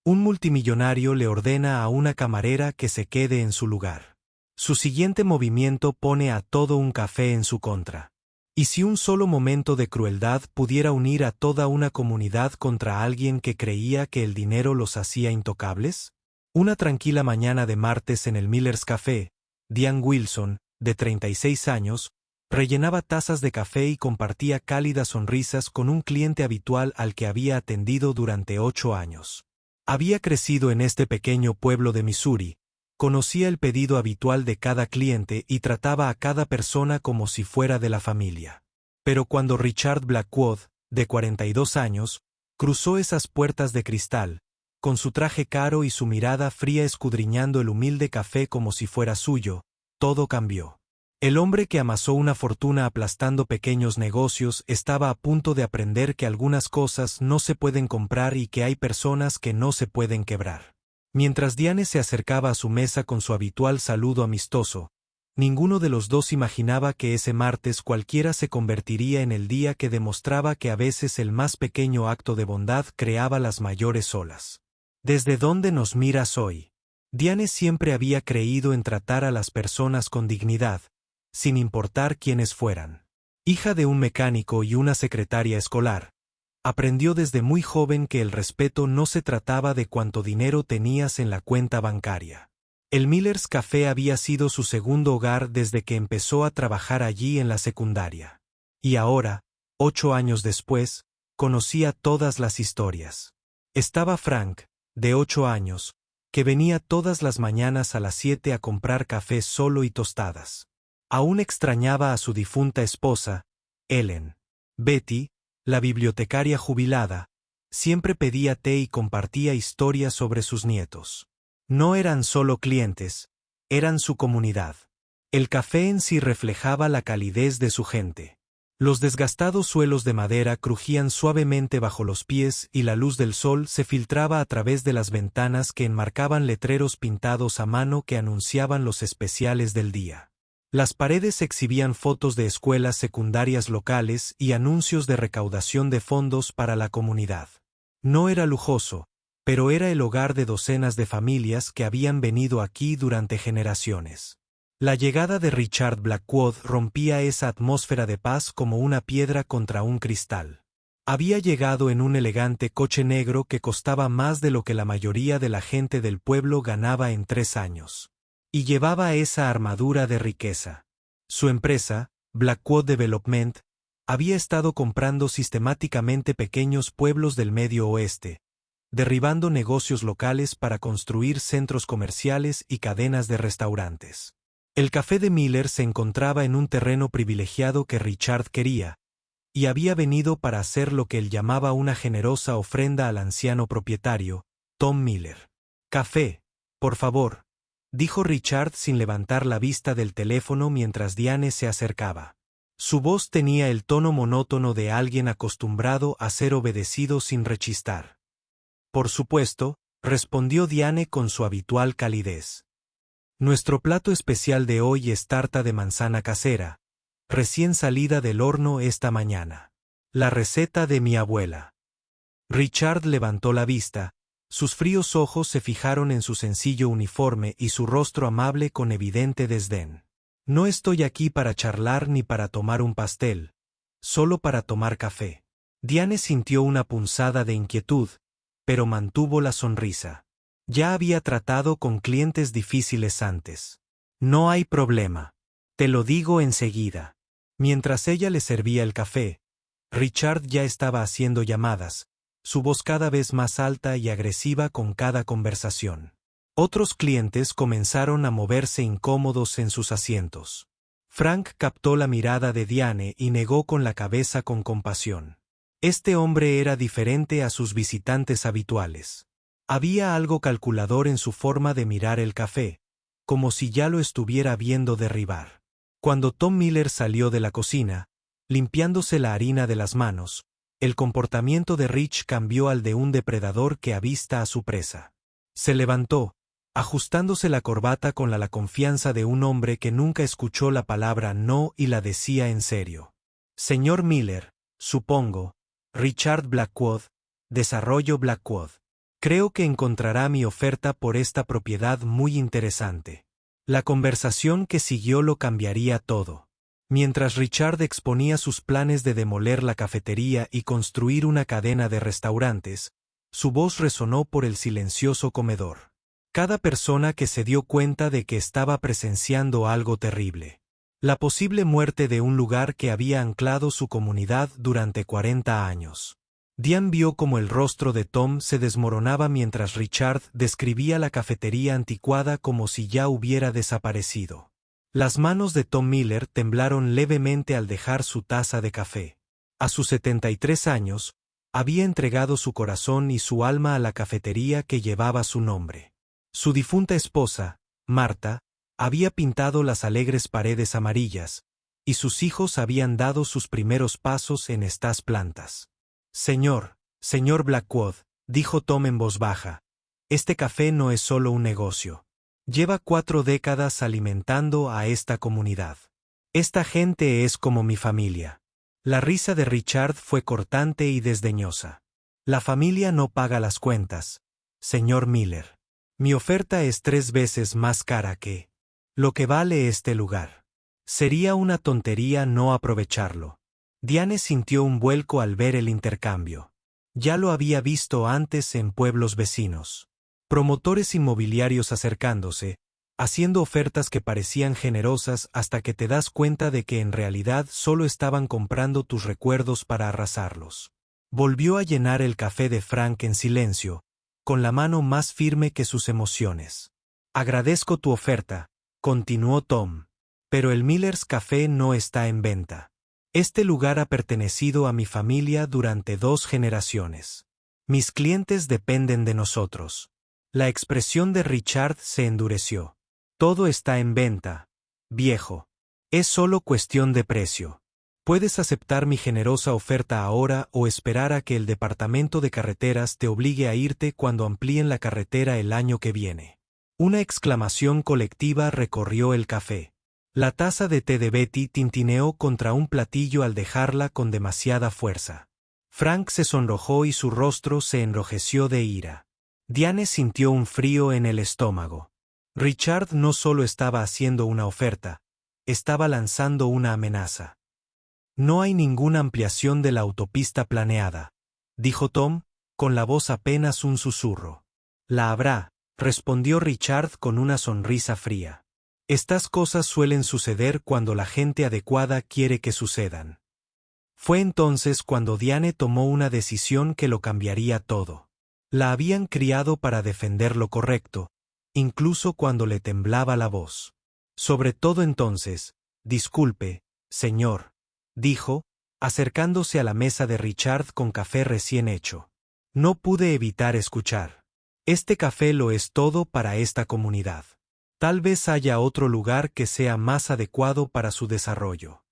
Un multimillonario le ordena a una camarera que se quede en su lugar. Su siguiente movimiento pone a todo un café en su contra. ¿Y si un solo momento de crueldad pudiera unir a toda una comunidad contra alguien que creía que el dinero los hacía intocables? Una tranquila mañana de martes en el Miller's Café, Diane Wilson, de 36 años, rellenaba tazas de café y compartía cálidas sonrisas con un cliente habitual al que había atendido durante 8 años. Había crecido en este pequeño pueblo de Missouri, conocía el pedido habitual de cada cliente y trataba a cada persona como si fuera de la familia. Pero cuando Richard Blackwood, de 42 años, cruzó esas puertas de cristal, con su traje caro y su mirada fría escudriñando el humilde café como si fuera suyo, todo cambió. El hombre que amasó una fortuna aplastando pequeños negocios estaba a punto de aprender que algunas cosas no se pueden comprar y que hay personas que no se pueden quebrar. Mientras Diane se acercaba a su mesa con su habitual saludo amistoso, ninguno de los dos imaginaba que ese martes cualquiera se convertiría en el día que demostraba que a veces el más pequeño acto de bondad creaba las mayores olas. ¿Desde dónde nos miras hoy? Diane siempre había creído en tratar a las personas con dignidad, sin importar quiénes fueran. Hija de un mecánico y una secretaria escolar, aprendió desde muy joven que el respeto no se trataba de cuánto dinero tenías en la cuenta bancaria. El Miller's Café había sido su segundo hogar desde que empezó a trabajar allí en la secundaria. Y ahora, 8 años después, conocía todas las historias. Estaba Frank, de 8 años, que venía todas las mañanas a las 7 a comprar café solo y tostadas. Aún extrañaba a su difunta esposa, Ellen. Betty, la bibliotecaria jubilada, siempre pedía té y compartía historias sobre sus nietos. No eran solo clientes, eran su comunidad. El café en sí reflejaba la calidez de su gente. Los desgastados suelos de madera crujían suavemente bajo los pies y la luz del sol se filtraba a través de las ventanas que enmarcaban letreros pintados a mano que anunciaban los especiales del día. Las paredes exhibían fotos de escuelas secundarias locales y anuncios de recaudación de fondos para la comunidad. No era lujoso, pero era el hogar de docenas de familias que habían venido aquí durante generaciones. La llegada de Richard Blackwood rompía esa atmósfera de paz como una piedra contra un cristal. Había llegado en un elegante coche negro que costaba más de lo que la mayoría de la gente del pueblo ganaba en 3 años. Y llevaba esa armadura de riqueza. Su empresa, Blackwood Development, había estado comprando sistemáticamente pequeños pueblos del Medio Oeste, derribando negocios locales para construir centros comerciales y cadenas de restaurantes. El café de Miller se encontraba en un terreno privilegiado que Richard quería, y había venido para hacer lo que él llamaba una generosa ofrenda al anciano propietario, Tom Miller. «Café, por favor», dijo Richard sin levantar la vista del teléfono mientras Diane se acercaba. Su voz tenía el tono monótono de alguien acostumbrado a ser obedecido sin rechistar. «Por supuesto», respondió Diane con su habitual calidez. «Nuestro plato especial de hoy es tarta de manzana casera, recién salida del horno esta mañana. La receta de mi abuela». Richard levantó la vista, sus fríos ojos se fijaron en su sencillo uniforme y su rostro amable con evidente desdén. «No estoy aquí para charlar ni para tomar un pastel, solo para tomar café». Diane sintió una punzada de inquietud, pero mantuvo la sonrisa. Ya había tratado con clientes difíciles antes. «No hay problema. Te lo digo enseguida». Mientras ella le servía el café, Richard ya estaba haciendo llamadas, su voz cada vez más alta y agresiva con cada conversación. Otros clientes comenzaron a moverse incómodos en sus asientos. Frank captó la mirada de Diane y negó con la cabeza con compasión. Este hombre era diferente a sus visitantes habituales. Había algo calculador en su forma de mirar el café, como si ya lo estuviera viendo derribar. Cuando Tom Miller salió de la cocina, limpiándose la harina de las manos, el comportamiento de Rich cambió al de un depredador que avista a su presa. Se levantó, ajustándose la corbata con la confianza de un hombre que nunca escuchó la palabra no y la decía en serio. «Señor Miller, supongo, Richard Blackwood, Desarrollo Blackwood». Creo que encontrará mi oferta por esta propiedad muy interesante. La conversación que siguió lo cambiaría todo. Mientras Richard exponía sus planes de demoler la cafetería y construir una cadena de restaurantes, su voz resonó por el silencioso comedor. Cada persona que se dio cuenta de que estaba presenciando algo terrible. La posible muerte de un lugar que había anclado su comunidad durante 40 años. Diane vio cómo el rostro de Tom se desmoronaba mientras Richard describía la cafetería anticuada como si ya hubiera desaparecido. Las manos de Tom Miller temblaron levemente al dejar su taza de café. A sus 73 años, había entregado su corazón y su alma a la cafetería que llevaba su nombre. Su difunta esposa, Marta, había pintado las alegres paredes amarillas, y sus hijos habían dado sus primeros pasos en estas plantas. Señor Blackwood, dijo Tom en voz baja, este café no es solo un negocio. Lleva 4 décadas alimentando a esta comunidad. Esta gente es como mi familia. La risa de Richard fue cortante y desdeñosa. La familia no paga las cuentas, señor Miller. Mi oferta es 3 veces más cara que lo que vale este lugar. Sería una tontería no aprovecharlo. Diane sintió un vuelco al ver el intercambio. Ya lo había visto antes en pueblos vecinos. Promotores inmobiliarios acercándose, haciendo ofertas que parecían generosas hasta que te das cuenta de que en realidad solo estaban comprando tus recuerdos para arrasarlos. Volvió a llenar el café de Frank en silencio, con la mano más firme que sus emociones. Agradezco tu oferta, continuó Tom, pero el Miller's Café no está en venta. Este lugar ha pertenecido a mi familia durante 2 generaciones. Mis clientes dependen de nosotros. La expresión de Richard se endureció. Todo está en venta, viejo. Es solo cuestión de precio. Puedes aceptar mi generosa oferta ahora o esperar a que el departamento de carreteras te obligue a irte cuando amplíen la carretera el año que viene. Una exclamación colectiva recorrió el café. La taza de té de Betty tintineó contra un platillo al dejarla con demasiada fuerza. Frank se sonrojó y su rostro se enrojeció de ira. Diane sintió un frío en el estómago. Richard no solo estaba haciendo una oferta, estaba lanzando una amenaza. No hay ninguna ampliación de la autopista planeada, dijo Tom, con la voz apenas un susurro. La habrá, respondió Richard con una sonrisa fría. Estas cosas suelen suceder cuando la gente adecuada quiere que sucedan. Fue entonces cuando Diane tomó una decisión que lo cambiaría todo. La habían criado para defender lo correcto, incluso cuando le temblaba la voz. Sobre todo entonces, disculpe, señor, dijo, acercándose a la mesa de Richard con café recién hecho. No pude evitar escuchar. Este café lo es todo para esta comunidad. Tal vez haya otro lugar que sea más adecuado para su desarrollo.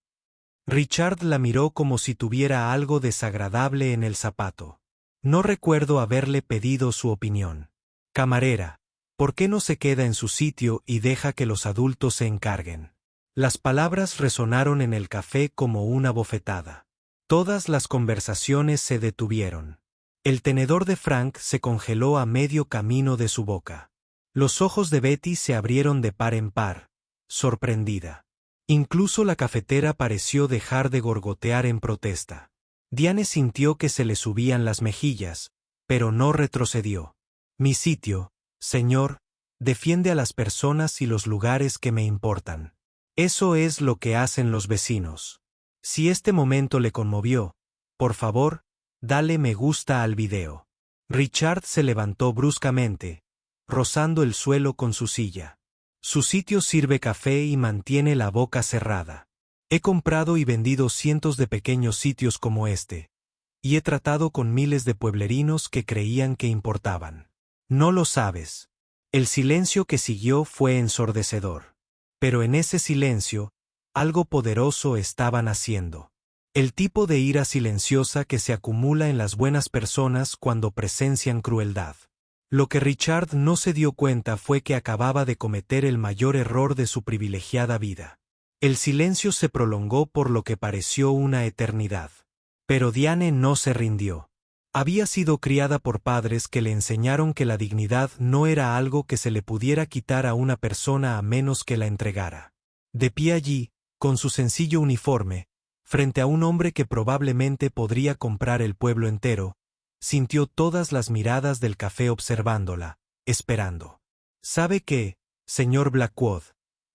Richard la miró como si tuviera algo desagradable en el zapato. No recuerdo haberle pedido su opinión. Camarera, ¿por qué no se queda en su sitio y deja que los adultos se encarguen? Las palabras resonaron en el café como una bofetada. Todas las conversaciones se detuvieron. El tenedor de Frank se congeló a medio camino de su boca. Los ojos de Betty se abrieron de par en par, sorprendida. Incluso la cafetera pareció dejar de gorgotear en protesta. Diane sintió que se le subían las mejillas, pero no retrocedió. Mi sitio, señor, defiende a las personas y los lugares que me importan. Eso es lo que hacen los vecinos. Si este momento le conmovió, por favor, dale me gusta al video. Richard se levantó bruscamente, rozando el suelo con su silla. Su sitio sirve café y mantiene la boca cerrada. He comprado y vendido cientos de pequeños sitios como este, y he tratado con miles de pueblerinos que creían que importaban. No lo sabes. El silencio que siguió fue ensordecedor. Pero en ese silencio, algo poderoso estaba naciendo. El tipo de ira silenciosa que se acumula en las buenas personas cuando presencian crueldad. Lo que Richard no se dio cuenta fue que acababa de cometer el mayor error de su privilegiada vida. El silencio se prolongó por lo que pareció una eternidad. Pero Diane no se rindió. Había sido criada por padres que le enseñaron que la dignidad no era algo que se le pudiera quitar a una persona a menos que la entregara. De pie allí, con su sencillo uniforme, frente a un hombre que probablemente podría comprar el pueblo entero, sintió todas las miradas del café observándola, esperando. «¿Sabe qué, señor Blackwood?»,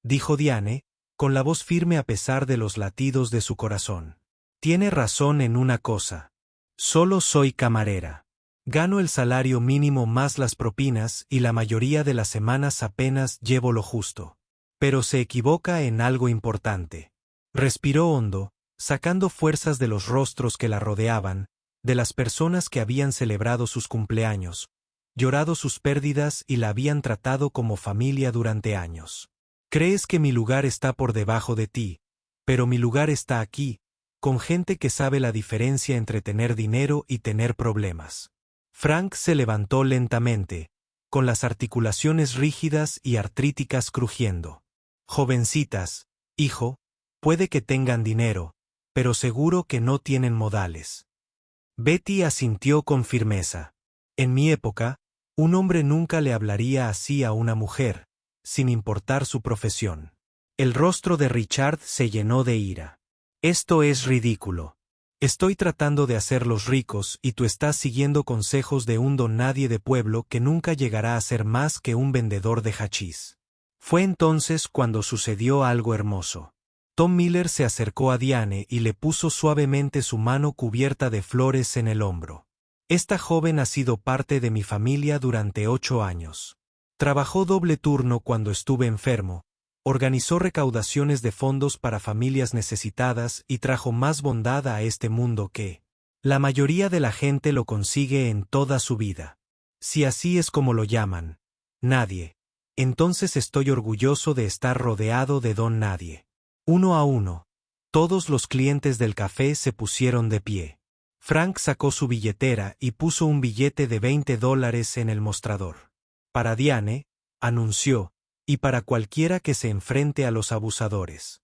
dijo Diane, con la voz firme a pesar de los latidos de su corazón. «Tiene razón en una cosa. Solo soy camarera. Gano el salario mínimo más las propinas y la mayoría de las semanas apenas llevo lo justo. Pero se equivoca en algo importante». Respiró hondo, sacando fuerzas de los rostros que la rodeaban, de las personas que habían celebrado sus cumpleaños, llorado sus pérdidas y la habían tratado como familia durante años. «Crees que mi lugar está por debajo de ti, pero mi lugar está aquí, con gente que sabe la diferencia entre tener dinero y tener problemas». Frank se levantó lentamente, con las articulaciones rígidas y artríticas crujiendo. «Jovencitas, hijo, puede que tengan dinero, pero seguro que no tienen modales». Betty asintió con firmeza. «En mi época, un hombre nunca le hablaría así a una mujer, sin importar su profesión». El rostro de Richard se llenó de ira. «Esto es ridículo. Estoy tratando de hacerlos ricos y tú estás siguiendo consejos de un don nadie de pueblo que nunca llegará a ser más que un vendedor de hachís». Fue entonces cuando sucedió algo hermoso. Tom Miller se acercó a Diane y le puso suavemente su mano cubierta de flores en el hombro. «Esta joven ha sido parte de mi familia durante 8 años. Trabajó doble turno cuando estuve enfermo, organizó recaudaciones de fondos para familias necesitadas y trajo más bondad a este mundo que la mayoría de la gente lo consigue en toda su vida. Si así es como lo llaman, nadie, entonces estoy orgulloso de estar rodeado de don nadie». Uno a uno, todos los clientes del café se pusieron de pie. Frank sacó su billetera y puso un billete de $20 en el mostrador. «Para Diane», anunció, «y para cualquiera que se enfrente a los abusadores».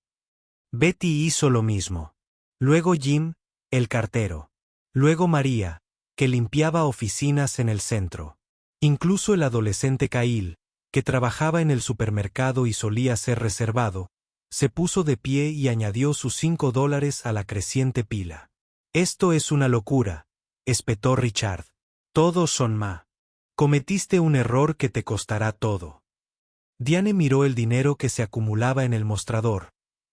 Betty hizo lo mismo. Luego Jim, el cartero. Luego María, que limpiaba oficinas en el centro. Incluso el adolescente Kyle, que trabajaba en el supermercado y solía ser reservado, se puso de pie y añadió sus $5 a la creciente pila. «Esto es una locura», espetó Richard. «Todos son ma. Cometiste un error que te costará todo». Diane miró el dinero que se acumulaba en el mostrador,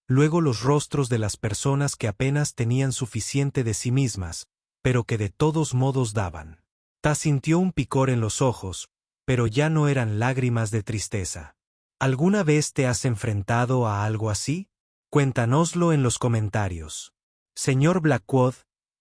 luego los rostros de las personas que apenas tenían suficiente de sí mismas, pero que de todos modos daban. Ta sintió un picor en los ojos, pero ya no eran lágrimas de tristeza. ¿Alguna vez te has enfrentado a algo así? Cuéntanoslo en los comentarios. Señor Blackwood,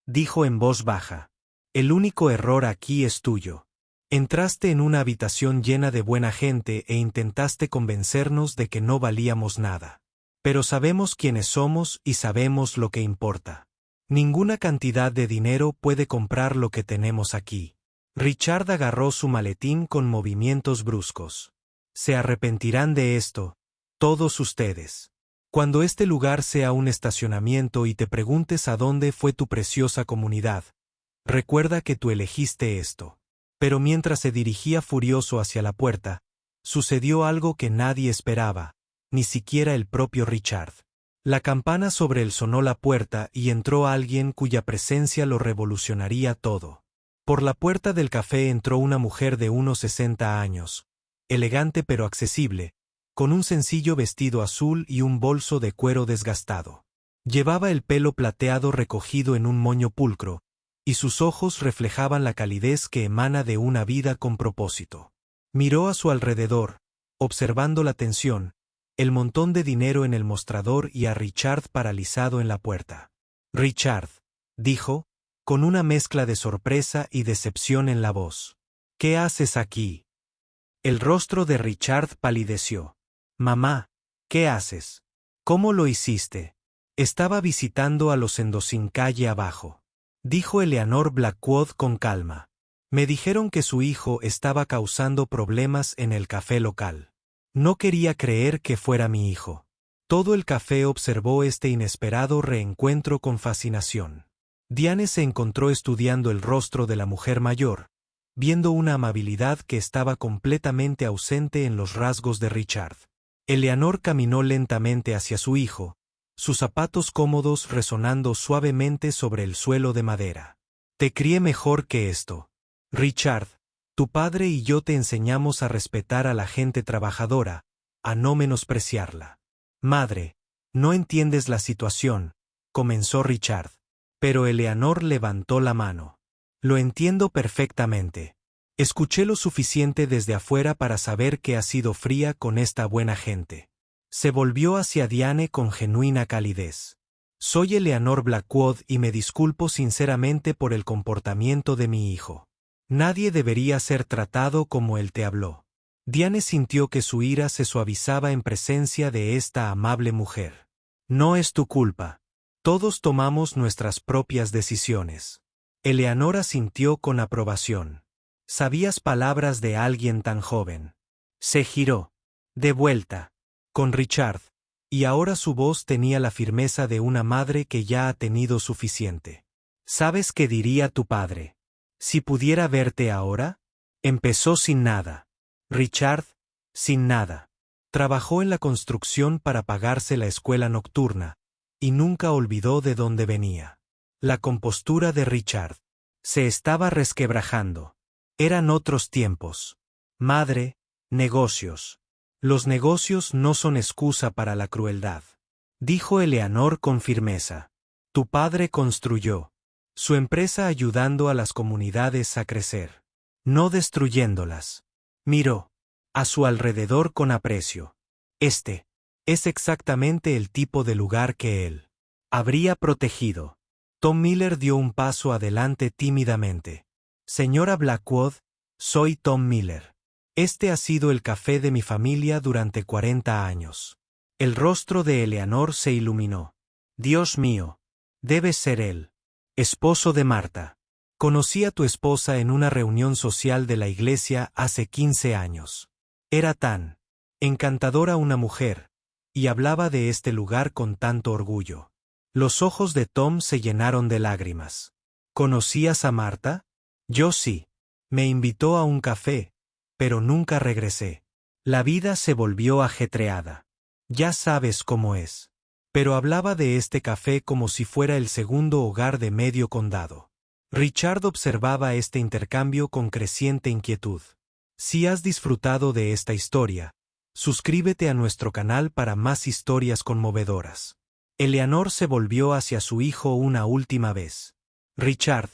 dijo en voz baja, el único error aquí es tuyo. Entraste en una habitación llena de buena gente e intentaste convencernos de que no valíamos nada. Pero sabemos quiénes somos y sabemos lo que importa. Ninguna cantidad de dinero puede comprar lo que tenemos aquí. Richard agarró su maletín con movimientos bruscos. Se arrepentirán de esto, todos ustedes. Cuando este lugar sea un estacionamiento y te preguntes a dónde fue tu preciosa comunidad, recuerda que tú elegiste esto. Pero mientras se dirigía furioso hacia la puerta, sucedió algo que nadie esperaba, ni siquiera el propio Richard. La campana sobre él sonó la puerta y entró alguien cuya presencia lo revolucionaría todo. Por la puerta del café entró una mujer de unos 60 años. Elegante pero accesible, con un sencillo vestido azul y un bolso de cuero desgastado. Llevaba el pelo plateado recogido en un moño pulcro, y sus ojos reflejaban la calidez que emana de una vida con propósito. Miró a su alrededor, observando la tensión, el montón de dinero en el mostrador y a Richard paralizado en la puerta. «Richard», dijo, con una mezcla de sorpresa y decepción en la voz. «¿Qué haces aquí?» El rostro de Richard palideció. «Mamá, ¿qué haces? ¿Cómo lo hiciste?» «Estaba visitando a los Endocin calle abajo», dijo Eleanor Blackwood con calma. «Me dijeron que su hijo estaba causando problemas en el café local. No quería creer que fuera mi hijo». Todo el café observó este inesperado reencuentro con fascinación. Diane se encontró estudiando el rostro de la mujer mayor, viendo una amabilidad que estaba completamente ausente en los rasgos de Richard. Eleanor caminó lentamente hacia su hijo, sus zapatos cómodos resonando suavemente sobre el suelo de madera. Te crié mejor que esto. Richard, tu padre y yo te enseñamos a respetar a la gente trabajadora, a no menospreciarla. Madre, no entiendes la situación, comenzó Richard. Pero Eleanor levantó la mano. Lo entiendo perfectamente. Escuché lo suficiente desde afuera para saber que has sido fría con esta buena gente. Se volvió hacia Diane con genuina calidez. Soy Eleanor Blackwood y me disculpo sinceramente por el comportamiento de mi hijo. Nadie debería ser tratado como él te habló. Diane sintió que su ira se suavizaba en presencia de esta amable mujer. No es tu culpa. Todos tomamos nuestras propias decisiones. Eleanor asintió con aprobación. Sabías palabras de alguien tan joven. Se giró. De vuelta. Con Richard. Y ahora su voz tenía la firmeza de una madre que ya ha tenido suficiente. ¿Sabes qué diría tu padre? Si pudiera verte ahora. Empezó sin nada. Richard, sin nada. Trabajó en la construcción para pagarse la escuela nocturna, y nunca olvidó de dónde venía. La compostura de Richard. Se estaba resquebrajando. Eran otros tiempos. Madre, negocios. Los negocios no son excusa para la crueldad. Dijo Eleanor con firmeza. Tu padre construyó su empresa ayudando a las comunidades a crecer, no destruyéndolas. Miró a su alrededor con aprecio. Este es exactamente el tipo de lugar que él habría protegido. Tom Miller dio un paso adelante tímidamente. Señora Blackwood, soy Tom Miller. Este ha sido el café de mi familia durante 40 años. El rostro de Eleanor se iluminó. Dios mío, debe ser él. Esposo de Marta. Conocí a tu esposa en una reunión social de la iglesia hace 15 años. Era tan encantadora una mujer, y hablaba de este lugar con tanto orgullo. Los ojos de Tom se llenaron de lágrimas. ¿Conocías a Marta? Yo sí. Me invitó a un café, pero nunca regresé. La vida se volvió ajetreada. Ya sabes cómo es. Pero hablaba de este café como si fuera el segundo hogar de medio condado. Richard observaba este intercambio con creciente inquietud. Si has disfrutado de esta historia, suscríbete a nuestro canal para más historias conmovedoras. Eleanor se volvió hacia su hijo una última vez. Richard,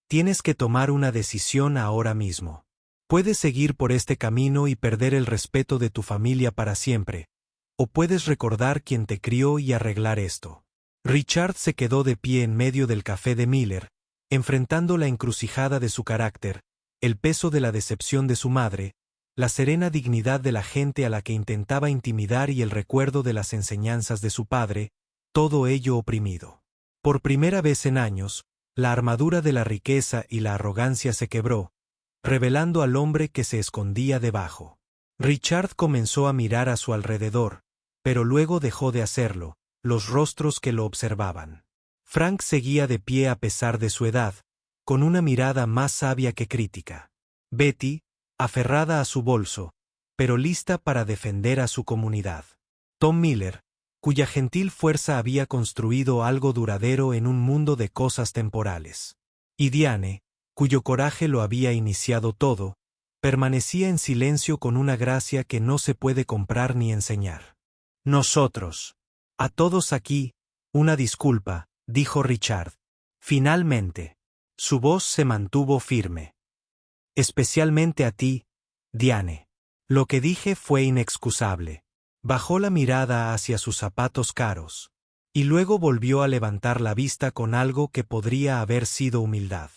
tienes que tomar una decisión ahora mismo. Puedes seguir por este camino y perder el respeto de tu familia para siempre, o puedes recordar quién te crió y arreglar esto. Richard se quedó de pie en medio del café de Miller, enfrentando la encrucijada de su carácter, el peso de la decepción de su madre, la serena dignidad de la gente a la que intentaba intimidar y el recuerdo de las enseñanzas de su padre, todo ello oprimido. Por primera vez en años, la armadura de la riqueza y la arrogancia se quebró, revelando al hombre que se escondía debajo. Richard comenzó a mirar a su alrededor, pero luego dejó de hacerlo, los rostros que lo observaban. Frank seguía de pie a pesar de su edad, con una mirada más sabia que crítica. Betty, aferrada a su bolso, pero lista para defender a su comunidad. Tom Miller, cuya gentil fuerza había construido algo duradero en un mundo de cosas temporales. Y Diane, cuyo coraje lo había iniciado todo, permanecía en silencio con una gracia que no se puede comprar ni enseñar. Nosotros. A todos aquí, una disculpa, dijo Richard. Finalmente. Su voz se mantuvo firme. Especialmente a ti, Diane. Lo que dije fue inexcusable. Bajó la mirada hacia sus zapatos caros, y luego volvió a levantar la vista con algo que podría haber sido humildad.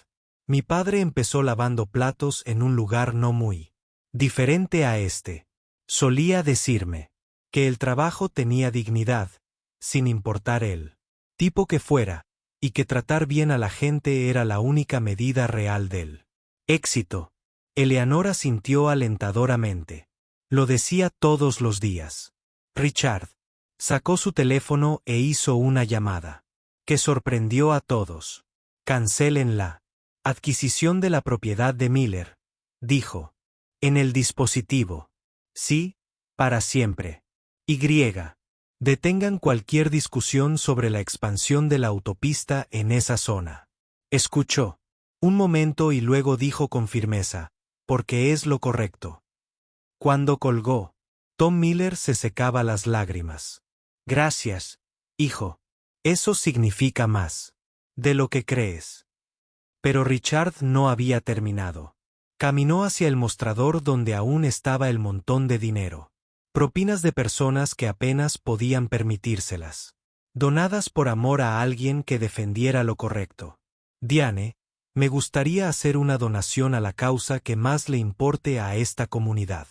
Mi padre empezó lavando platos en un lugar no muy diferente a este. Solía decirme que el trabajo tenía dignidad, sin importar el tipo que fuera, y que tratar bien a la gente era la única medida real del éxito. Eleanor asintió alentadoramente. Lo decía todos los días. Richard sacó su teléfono e hizo una llamada, que sorprendió a todos. Cancelen la adquisición de la propiedad de Miller, dijo. En el dispositivo. Sí, para siempre. Y. Detengan cualquier discusión sobre la expansión de la autopista en esa zona. Escuchó un momento y luego dijo con firmeza, porque es lo correcto. Cuando colgó, Tom Miller se secaba las lágrimas. Gracias, hijo. Eso significa más de lo que crees. Pero Richard no había terminado. Caminó hacia el mostrador donde aún estaba el montón de dinero. Propinas de personas que apenas podían permitírselas. Donadas por amor a alguien que defendiera lo correcto. Diane, me gustaría hacer una donación a la causa que más le importe a esta comunidad.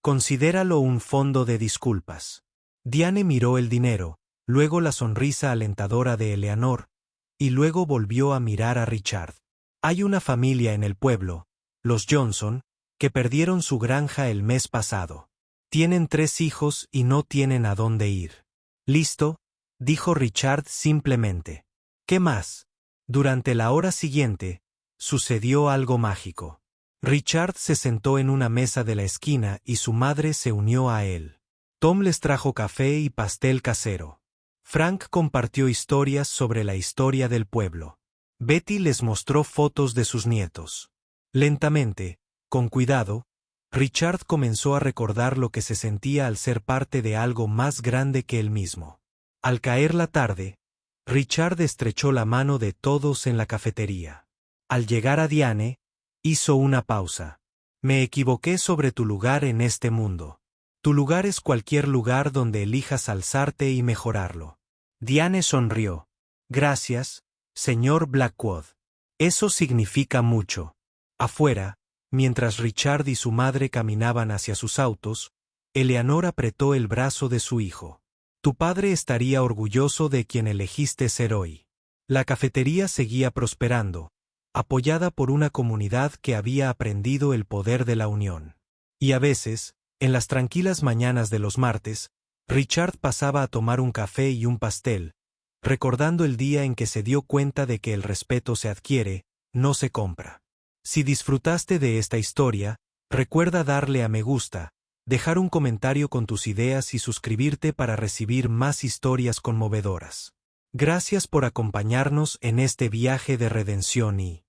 Considéralo un fondo de disculpas. Diane miró el dinero, luego la sonrisa alentadora de Eleanor, y luego volvió a mirar a Richard. Hay una familia en el pueblo, los Johnson, que perdieron su granja el mes pasado. Tienen 3 hijos y no tienen a dónde ir. ¿Listo?, dijo Richard simplemente. ¿Qué más? Durante la hora siguiente, sucedió algo mágico. Richard se sentó en una mesa de la esquina y su madre se unió a él. Tom les trajo café y pastel casero. Frank compartió historias sobre la historia del pueblo. Betty les mostró fotos de sus nietos. Lentamente, con cuidado, Richard comenzó a recordar lo que se sentía al ser parte de algo más grande que él mismo. Al caer la tarde, Richard estrechó la mano de todos en la cafetería. Al llegar a Diane, hizo una pausa. Me equivoqué sobre tu lugar en este mundo. Tu lugar es cualquier lugar donde elijas alzarte y mejorarlo. Diane sonrió. Gracias, señor Blackwood. Eso significa mucho. Afuera, mientras Richard y su madre caminaban hacia sus autos, Eleanor apretó el brazo de su hijo. Tu padre estaría orgulloso de quien elegiste ser hoy. La cafetería seguía prosperando, apoyada por una comunidad que había aprendido el poder de la unión. Y a veces, en las tranquilas mañanas de los martes, Richard pasaba a tomar un café y un pastel, recordando el día en que se dio cuenta de que el respeto se adquiere, no se compra. Si disfrutaste de esta historia, recuerda darle a me gusta, dejar un comentario con tus ideas y suscribirte para recibir más historias conmovedoras. Gracias por acompañarnos en este viaje de redención y